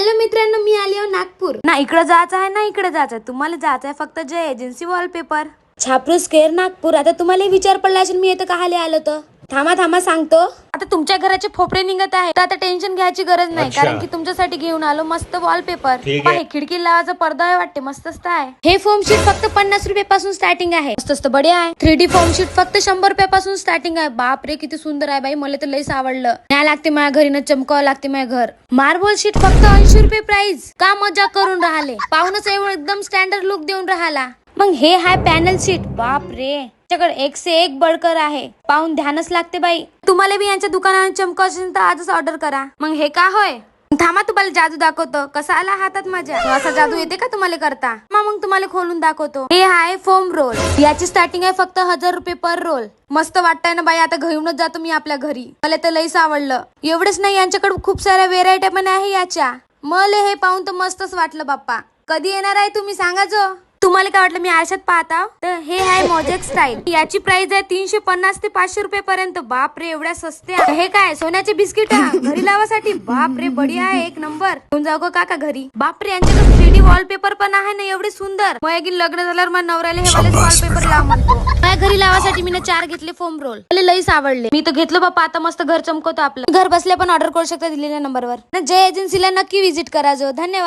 Hello मित्रांनो, मी आली आहे नागपूर. ना इकडे जायचं आहे ना इकडे जायचं, तुम्हाला जायचं आहे फक्त Jai agency wallpaper Chhapru square Nagpur. आता तुम्हाला विचार पडला असेल मी इथं कहाले आलो तर. थांबा सांगतो. आता तुमच्या घराचे फोपडे निघत आहे तर आता टेन्शन घ्यायची गरज नाही, कारण की तुमच्यासाठी घेऊन आलो मस्त वॉलपेपर. हे खिडकी लावायचा पडदा आहे वाटते, मस्तच आहे. हे फोम शीट फक्त 50 रुपयापासून स्टार्टिंग आहे. मस्त बढिया आहे. 3D फोम शीट फक्त 100 रुपयापासून स्टार्टिंग आहे. बाप रे किती सुंदर आहे बाई, मला तर लईच आवडलं. न्या लागते माझ्या घरी ना, चमकावं लागते माझ्या घर. मार्बल शीट फक्त 80 रुपये प्राइस. का मजा करून राहिले, पाहूनच एवढं एकदम स्टँडर्ड लुक देऊन राहिला. मग हे हाय पॅनल शीट. बाप रे, त्याच्याकडे एक से एक बडकर आहे, पाहून ध्यानच लागते बाई. तुम्हाला बी यांच्या दुकानावर चमकाव असेल तर आजच ऑर्डर करा. मग हे का होय, थांबा तुम्हाला जादू दाखवतो. कसा आला हातात माझ्या, असा जादू येते का तुम्हाला करता? मग तुम्हाला खोलून दाखवतो. हे आहे फोम रोल. याची स्टार्टिंग आहे फक्त 1000 रुपये पर रोल. मस्त वाटतंय ना बाई, आता घेऊनच जातो मी आपल्या घरी. मला तर लईच आवडलं. एवढंच नाही, यांच्याकडे खूप साऱ्या व्हेरायटी पण आहे याच्या. मला हे पाहून तर मस्तच वाटलं बाप्पा. कधी येणार आहे तुम्ही सांगा जो. तुम्हाला काय वाटलं मी आरशात पाहता? तर हे आहे मोजेक स्टाईल. याची प्राइस आहे 350 ते 500 रुपये पर्यंत. बाप रे, एवढ्या सस्त्या. हे काय सोन्याचे बिस्किट घरी लावासाठी. बाप रे, बढिया आहे, एक नंबर. घेऊन जाऊ का काका घरी? बाप रे, यांच्याकडे 3D वॉलपेपर पण आहे ना, एवढे सुंदर. मग लग्न झाल्यावर मग नवऱ्याला हे वाले वॉलपेपर लाव म्हणतो. माझ्या घरी लावासाठी मी 4 घेतले फोम रोल. मला लईच आवडले. मी तर घेतलं बाप्पा, आता मस्त घर चमकवतो आपलं. घर बसल्या पण ऑर्डर करू शकता दिलेल्या नंबरवर. जय एजन्सीला नक्की व्हिजिट करा जो. धन्यवाद.